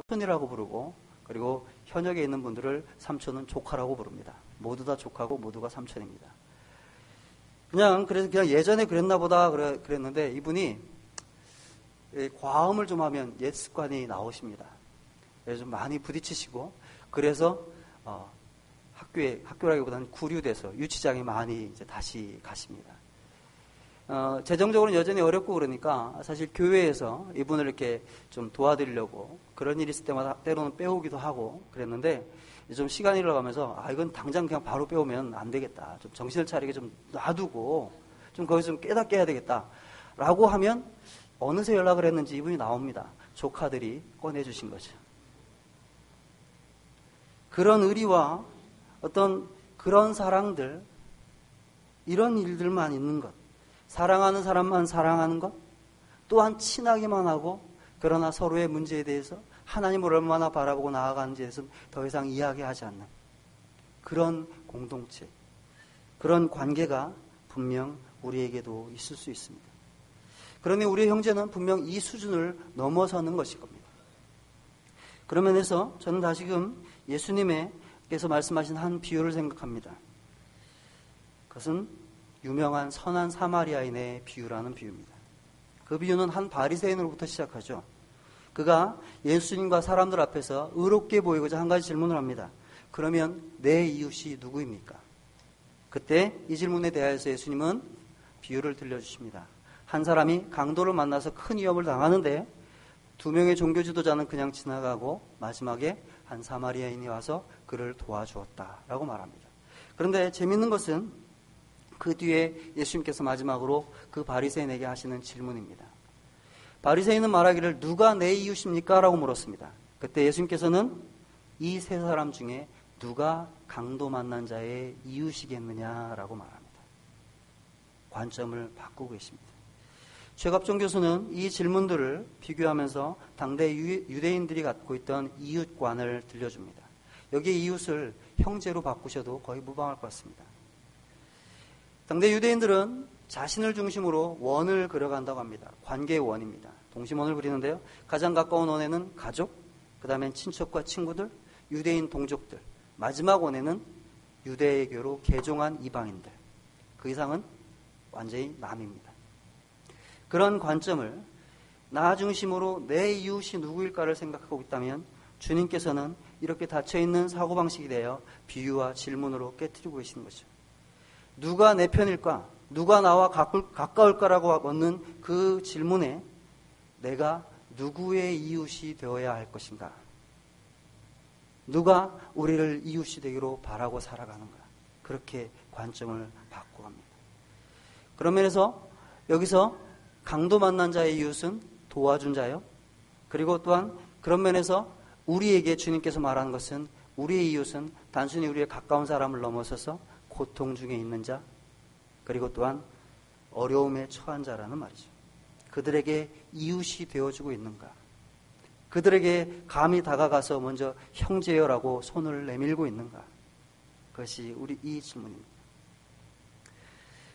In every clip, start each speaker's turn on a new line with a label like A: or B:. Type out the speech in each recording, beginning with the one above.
A: 삼촌이라고 부르고, 그리고 현역에 있는 분들을 삼촌은 조카라고 부릅니다. 모두 다 조카고 모두가 삼촌입니다. 그래서 예전에 그랬나 보다 그랬는데, 이분이 과음을 좀 하면 옛 습관이 나오십니다. 그래서 좀 많이 부딪히시고, 그래서 학교라기보다는 구류돼서 유치장에 많이 이제 다시 가십니다. 재정적으로는 여전히 어렵고 그러니까 사실 교회에서 이분을 이렇게 좀 도와드리려고 그런 일이 있을 때마다 때로는 빼오기도 하고 그랬는데, 좀 시간이 흘러가면서 이건 당장 그냥 바로 빼오면 안 되겠다. 좀 정신을 차리게 좀 놔두고 좀 거기서 좀 깨닫게 해야 되겠다. 라고 하면 어느새 연락을 했는지 이분이 나옵니다. 조카들이 꺼내주신 거죠. 그런 의리와 어떤 그런 사랑들, 이런 일들만 있는 것, 사랑하는 사람만 사랑하는 것, 또한 친하기만 하고, 그러나 서로의 문제에 대해서 하나님을 얼마나 바라보고 나아가는지에 대해서 더 이상 이야기하지 않는 그런 공동체, 그런 관계가 분명 우리에게도 있을 수 있습니다. 그러니 우리의 형제는 분명 이 수준을 넘어서는 것일 겁니다. 그런 면에서 저는 다시금 예수님께서 말씀하신 한 비유를 생각합니다. 그것은 유명한 선한 사마리아인의 비유라는 비유입니다. 그 비유는 한 바리새인으로부터 시작하죠. 그가 예수님과 사람들 앞에서 의롭게 보이고자 한 가지 질문을 합니다. 그러면 내 이웃이 누구입니까? 그때 이 질문에 대하여서 예수님은 비유를 들려주십니다. 한 사람이 강도를 만나서 큰 위협을 당하는데 2명의 종교 지도자는 그냥 지나가고 마지막에 한 사마리아인이 와서 그를 도와주었다라고 말합니다. 그런데 재밌는 것은 그 뒤에 예수님께서 마지막으로 그 바리새인에게 하시는 질문입니다. 바리새인은 말하기를 누가 내 이웃입니까? 라고 물었습니다. 그때 예수님께서는 이 세 사람 중에 누가 강도 만난 자의 이웃이겠느냐라고 말합니다. 관점을 바꾸고 계십니다. 최갑종 교수는 이 질문들을 비교하면서 당대 유대인들이 갖고 있던 이웃관을 들려줍니다. 여기에 이웃을 형제로 바꾸셔도 거의 무방할 것 같습니다. 당대 유대인들은 자신을 중심으로 원을 그려간다고 합니다. 관계의 원입니다. 동심원을 그리는데요. 가장 가까운 원에는 가족, 그 다음엔 친척과 친구들, 유대인 동족들, 마지막 원에는 유대교로 개종한 이방인들. 그 이상은 완전히 남입니다. 그런 관점을 나 중심으로 내 이웃이 누구일까를 생각하고 있다면 주님께서는 이렇게 닫혀있는 사고방식에 대하여 비유와 질문으로 깨트리고 계시는 거죠. 누가 내 편일까? 누가 나와 가까울까라고 묻는 그 질문에 내가 누구의 이웃이 되어야 할 것인가? 누가 우리를 이웃이 되기로 바라고 살아가는가? 그렇게 관점을 바꾸어 갑니다. 그런 면에서 여기서 강도 만난 자의 이웃은 도와준 자요. 그리고 또한 그런 면에서 우리에게 주님께서 말하는 것은 우리의 이웃은 단순히 우리의 가까운 사람을 넘어서서 고통 중에 있는 자, 그리고 또한 어려움에 처한 자라는 말이죠. 그들에게 이웃이 되어주고 있는가? 그들에게 감히 다가가서 먼저 형제여라고 손을 내밀고 있는가? 그것이 우리 이 질문입니다.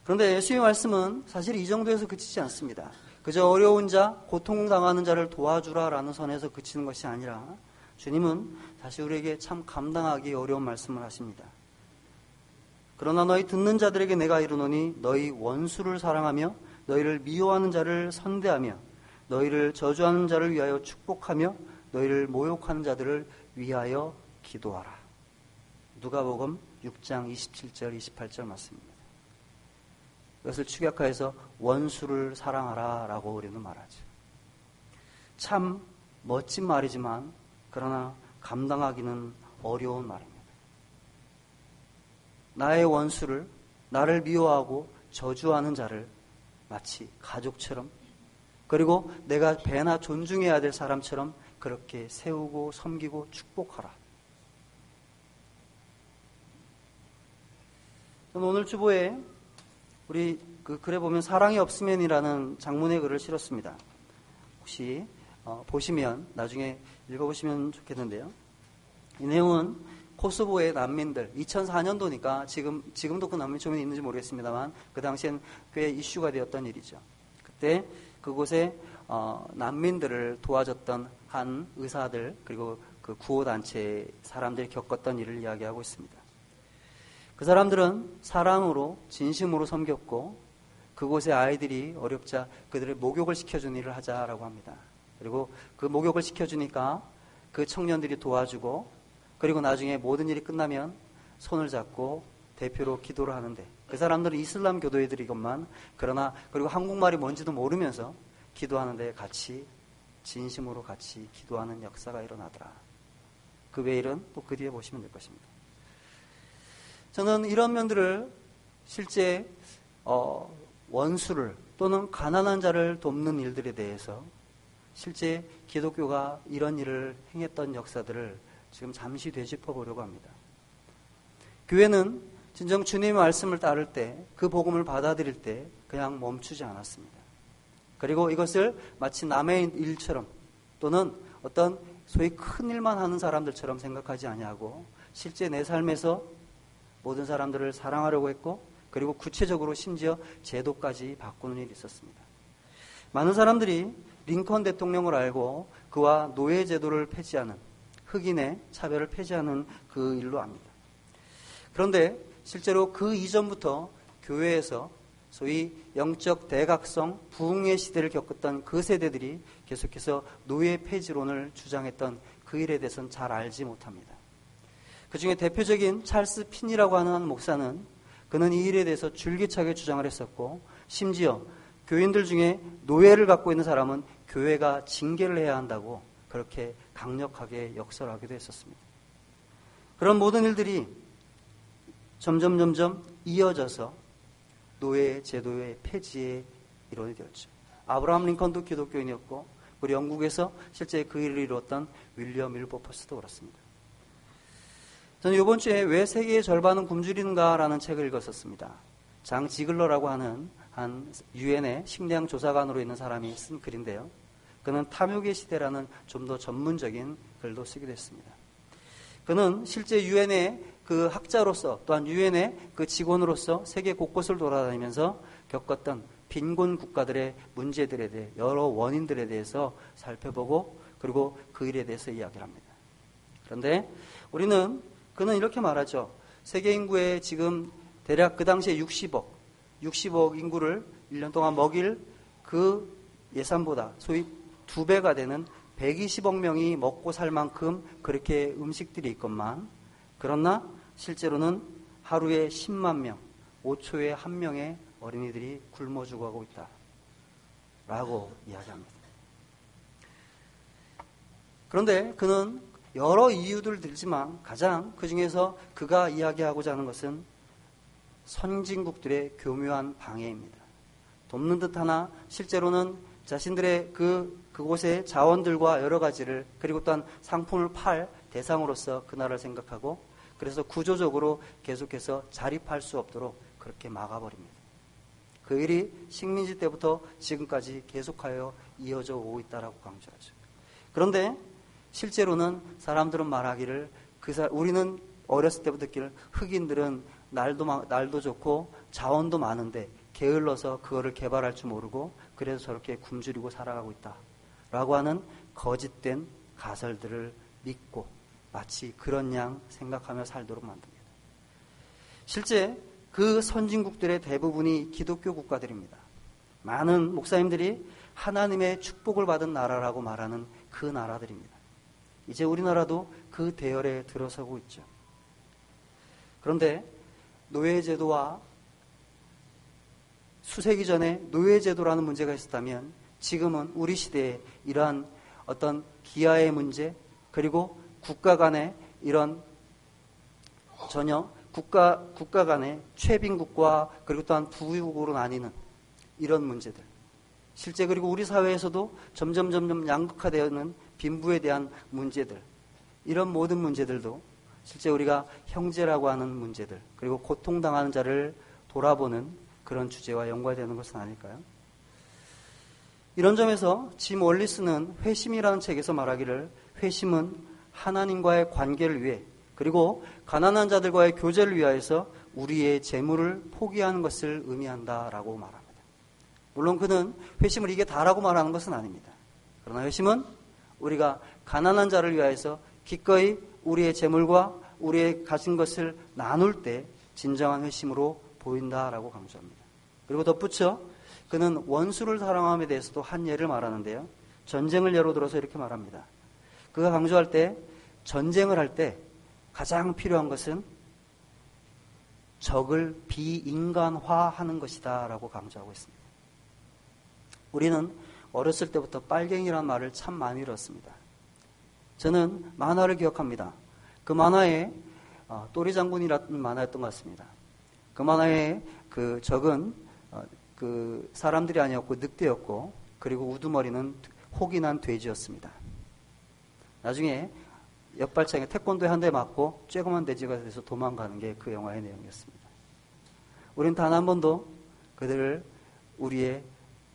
A: 그런데 예수님의 말씀은 사실 이 정도에서 그치지 않습니다. 그저 어려운 자, 고통당하는 자를 도와주라라는 선에서 그치는 것이 아니라 주님은 사실 우리에게 참 감당하기 어려운 말씀을 하십니다. 그러나 너희 듣는 자들에게 내가 이르노니 너희 원수를 사랑하며 너희를 미워하는 자를 선대하며 너희를 저주하는 자를 위하여 축복하며 너희를 모욕하는 자들을 위하여 기도하라. 누가복음 6장 27절 28절 말씀입니다. 이것을 축약하여서 원수를 사랑하라 라고 우리는 말하죠. 참 멋진 말이지만 그러나 감당하기는 어려운 말입니다. 나의 원수를, 나를 미워하고 저주하는 자를 마치 가족처럼, 그리고 내가 배나 존중해야 될 사람처럼 그렇게 세우고 섬기고 축복하라. 저는 오늘 주보에 우리 그 글에 보면 사랑이 없으면이라는 장문의 글을 실었습니다. 혹시 보시면 나중에 읽어보시면 좋겠는데요. 이 내용은 코소보의 난민들, 2004년도니까 지금도 그 난민촌이 있는지 모르겠습니다만 그 당시엔 꽤 이슈가 되었던 일이죠. 그때 그곳에 난민들을 도와줬던 한 의사들 그리고 그 구호단체 사람들이 겪었던 일을 이야기하고 있습니다. 그 사람들은 사랑으로 진심으로 섬겼고 그곳의 아이들이 어렵자 그들의 목욕을 시켜주는 일을 하자라고 합니다. 그리고 그 목욕을 시켜주니까 그 청년들이 도와주고 그리고 나중에 모든 일이 끝나면 손을 잡고 대표로 기도를 하는데 그 사람들은 이슬람 교도애들이건만 그러나 그리고 한국말이 뭔지도 모르면서 기도하는데 같이 진심으로 같이 기도하는 역사가 일어나더라. 그 외일은 또 그 뒤에 보시면 될 것입니다. 저는 이런 면들을 실제 원수를 또는 가난한 자를 돕는 일들에 대해서 실제 기독교가 이런 일을 행했던 역사들을 지금 잠시 되짚어 보려고 합니다. 교회는 진정 주님의 말씀을 따를 때 그 복음을 받아들일 때 그냥 멈추지 않았습니다. 그리고 이것을 마치 남의 일처럼 또는 어떤 소위 큰 일만 하는 사람들처럼 생각하지 아니하고 실제 내 삶에서 모든 사람들을 사랑하려고 했고 그리고 구체적으로 심지어 제도까지 바꾸는 일이 있었습니다. 많은 사람들이 링컨 대통령을 알고 그와 노예 제도를 폐지하는 흑인의 차별을 폐지하는 그 일로 압니다. 그런데 실제로 그 이전부터 교회에서 소위 영적 대각성 부흥의 시대를 겪었던 그 세대들이 계속해서 노예 폐지론을 주장했던 그 일에 대해서는 잘 알지 못합니다. 그 중에 대표적인 찰스 핀이라고 하는 한 목사는 그는 이 일에 대해서 줄기차게 주장을 했었고 심지어 교인들 중에 노예를 갖고 있는 사람은 교회가 징계를 해야 한다고 그렇게 강력하게 역설하기도 했었습니다. 그런 모든 일들이 점점 이어져서 노예 제도의 폐지의 일원이 되었죠. 아브라함 링컨도 기독교인이었고 우리 영국에서 실제 그 일을 이루었던 윌리엄 윌버포스도 그렇습니다. 저는 이번 주에 왜 세계의 절반은 굶주리는가라는 책을 읽었었습니다. 장 지글러라고 하는 한 유엔의 식량 조사관으로 있는 사람이 쓴 글인데요. 그는 탐욕의 시대라는 좀 더 전문적인 글도 쓰기도 했습니다. 그는 실제 유엔의 그 학자로서 또한 유엔의 그 직원으로서 세계 곳곳을 돌아다니면서 겪었던 빈곤 국가들의 문제들에 대해 여러 원인들에 대해서 살펴보고 그리고 그 일에 대해서 이야기를 합니다. 그런데 그는 이렇게 말하죠. 세계 인구의 지금 대략 그 당시에 60억 인구를 1년 동안 먹일 그 예산보다 소위 2배가 되는 120억 명이 먹고 살 만큼 그렇게 음식들이 있건만 그러나 실제로는 하루에 10만 명, 5초에 1명의 어린이들이 굶어 죽어가고 있다. 라고 이야기합니다. 그런데 그는 여러 이유들을 들지만 가장 그 중에서 그가 이야기하고자 하는 것은 선진국들의 교묘한 방해입니다. 돕는 듯 하나 실제로는 자신들의 그곳의 자원들과 여러 가지를 그리고 또한 상품을 팔 대상으로서 그 나라를 생각하고 그래서 구조적으로 계속해서 자립할 수 없도록 그렇게 막아버립니다. 그 일이 식민지 때부터 지금까지 계속하여 이어져 오고 있다라고 강조하죠. 그런데 실제로는 사람들은 말하기를 우리는 어렸을 때부터 듣기를 흑인들은 날도 좋고 자원도 많은데 게을러서 그거를 개발할 줄 모르고 그래서 저렇게 굶주리고 살아가고 있다라고 하는 거짓된 가설들을 믿고 마치 그런 양 생각하며 살도록 만듭니다. 실제 그 선진국들의 대부분이 기독교 국가들입니다. 많은 목사님들이 하나님의 축복을 받은 나라라고 말하는 그 나라들입니다. 이제 우리나라도 그 대열에 들어서고 있죠. 그런데 노예제도와 수세기 전에 노예제도라는 문제가 있었다면 지금은 우리 시대에 이러한 어떤 기아의 문제 그리고 국가 간의 이런 전혀 국가 간의 최빈국과 그리고 또한 부유국으로 나뉘는 이런 문제들 실제 그리고 우리 사회에서도 점점 양극화되는 빈부에 대한 문제들 이런 모든 문제들도 실제 우리가 형제라고 하는 문제들 그리고 고통당하는 자를 돌아보는 그런 주제와 연관되는 것은 아닐까요? 이런 점에서 짐 월리스는 회심이라는 책에서 말하기를 회심은 하나님과의 관계를 위해 그리고 가난한 자들과의 교제를 위하여서 우리의 재물을 포기하는 것을 의미한다라고 말합니다. 물론 그는 회심을 이게 다라고 말하는 것은 아닙니다. 그러나 회심은 우리가 가난한 자를 위하여서 기꺼이 우리의 재물과 우리의 가진 것을 나눌 때 진정한 회심으로 보인다라고 강조합니다. 그리고 덧붙여 그는 원수를 사랑함에 대해서도 한 예를 말하는데요. 전쟁을 예로 들어서 이렇게 말합니다. 그가 강조할 때 전쟁을 할 때 가장 필요한 것은 적을 비인간화하는 것이다 라고 강조하고 있습니다. 우리는 어렸을 때부터 빨갱이라는 말을 참 많이 들었습니다. 저는 만화를 기억합니다. 그 만화에 또리 장군이라는 만화였던 것 같습니다. 그 만화에 그 적은 그 사람들이 아니었고 늑대였고 그리고 우두머리는 혹이 난 돼지였습니다. 나중에 역발차기에 태권도에 한 대 맞고 쬐그만 돼지가 돼서 도망가는 게 그 영화의 내용이었습니다. 우리는 단 한 번도 그들을 우리의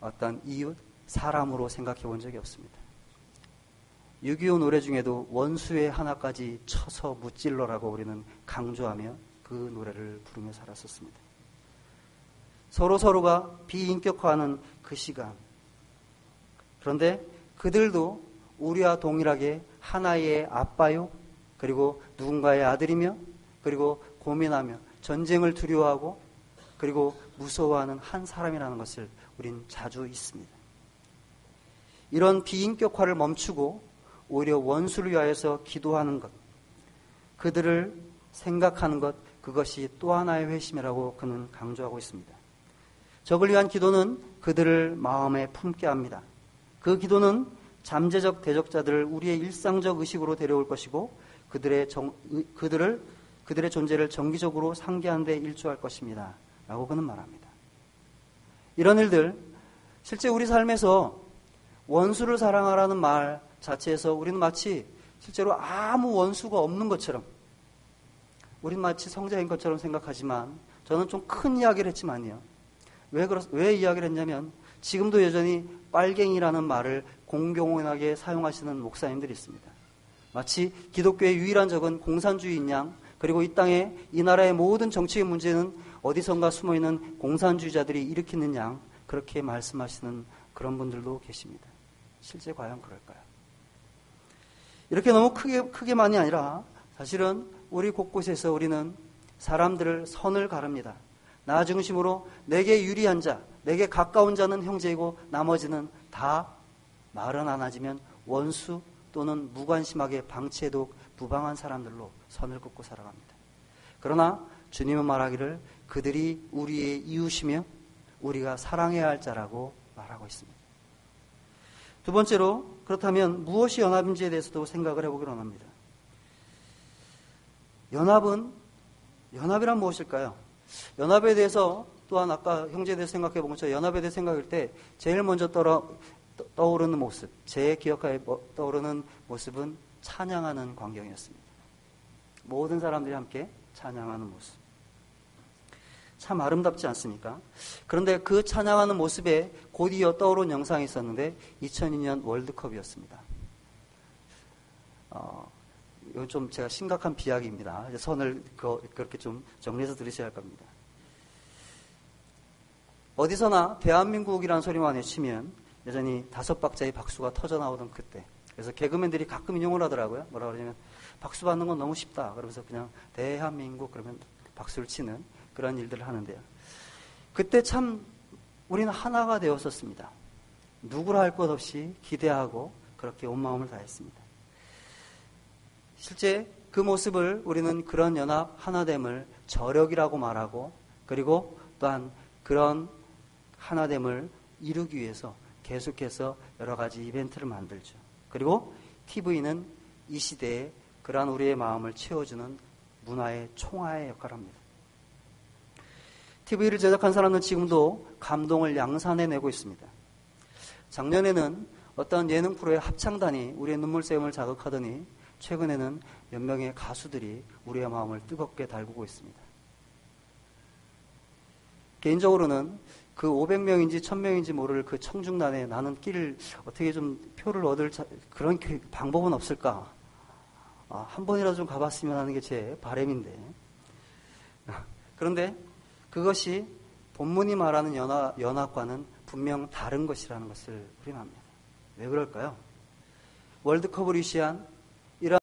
A: 어떤 이웃, 사람으로 생각해 본 적이 없습니다. 6.25 노래 중에도 원수의 하나까지 쳐서 무찔러라고 우리는 강조하며 그 노래를 부르며 살았었습니다. 서로가 비인격화하는 그 시간. 그런데 그들도 우리와 동일하게 하나의 아빠요, 그리고 누군가의 아들이며, 그리고 고민하며 전쟁을 두려워하고, 그리고 무서워하는 한 사람이라는 것을 우린 자주 있습니다. 이런 비인격화를 멈추고 오히려 원수를 위하여서 기도하는 것, 그들을 생각하는 것, 그것이 또 하나의 회심이라고 그는 강조하고 있습니다. 적을 위한 기도는 그들을 마음에 품게 합니다. 그 기도는 잠재적 대적자들을 우리의 일상적 의식으로 데려올 것이고 그들의 존재를 정기적으로 상기하는 데 일조할 것입니다. 라고 그는 말합니다. 이런 일들, 실제 우리 삶에서 원수를 사랑하라는 말 자체에서 우리는 마치 실제로 아무 원수가 없는 것처럼, 우리는 마치 성자인 것처럼 생각하지만, 저는 좀 큰 이야기를 했지만요. 왜 이야기를 했냐면, 지금도 여전히 빨갱이라는 말을 공공연하게 사용하시는 목사님들이 있습니다. 마치 기독교의 유일한 적은 공산주의인 양, 그리고 이 땅에 이 나라의 모든 정치의 문제는 어디선가 숨어있는 공산주의자들이 일으키는 양, 그렇게 말씀하시는 그런 분들도 계십니다. 실제 과연 그럴까요? 이렇게 너무 크게만이 아니라 사실은 우리 곳곳에서 우리는 사람들을 선을 가릅니다. 나 중심으로 내게 유리한 자, 내게 가까운 자는 형제이고 나머지는 다 말은 안 하지만 원수 또는 무관심하게 방치해도 무방한 사람들로 선을 긋고 살아갑니다. 그러나 주님은 말하기를 그들이 우리의 이웃이며 우리가 사랑해야 할 자라고 말하고 있습니다. 두 번째로, 그렇다면 무엇이 연합인지에 대해서도 생각을 해보기로 합니다. 연합이란 무엇일까요? 연합에 대해서 또한 아까 형제에 대해서 생각해 본 것처럼 연합에 대해서 생각할 때 제일 먼저 떠오르는 모습, 제 기억하에 떠오르는 모습은 찬양하는 광경이었습니다. 모든 사람들이 함께 찬양하는 모습. 참 아름답지 않습니까? 그런데 그 찬양하는 모습에 곧이어 떠오른 영상이 있었는데 2002년 월드컵이었습니다. 이건 좀 제가 심각한 비약입니다. 선을 그렇게 좀 정리해서 들으셔야 할 겁니다. 어디서나 대한민국이라는 소리만 외치면 여전히 5박자의 박수가 터져나오던 그때. 그래서 개그맨들이 가끔 인용을 하더라고요. 뭐라 그러냐면 박수 받는 건 너무 쉽다. 그러면서 그냥 대한민국 그러면 박수를 치는 그런 일들을 하는데요. 그때 참 우리는 하나가 되었었습니다. 누구라 할 것 없이 기대하고 그렇게 온 마음을 다했습니다. 실제 그 모습을 우리는 그런 연합 하나됨을 저력이라고 말하고, 그리고 또한 그런 하나됨을 이루기 위해서 계속해서 여러 가지 이벤트를 만들죠. 그리고 TV는 이 시대에 그러한 우리의 마음을 채워주는 문화의 총화의 역할을 합니다. TV를 제작한 사람은 지금도 감동을 양산해내고 있습니다. 작년에는 어떤 예능 프로의 합창단이 우리의 눈물샘을 자극하더니 최근에는 몇 명의 가수들이 우리의 마음을 뜨겁게 달구고 있습니다. 개인적으로는 그 500명인지 1000명인지 모를 그 청중단에 나는 끼를 어떻게 좀 표를 얻을 그런 방법은 없을까? 한 번이라도 좀 가봤으면 하는 게 제 바람인데. 그런데 그것이 본문이 말하는 연합과는 분명 다른 것이라는 것을 우리는 압니다. 왜 그럴까요? 월드컵을 위시한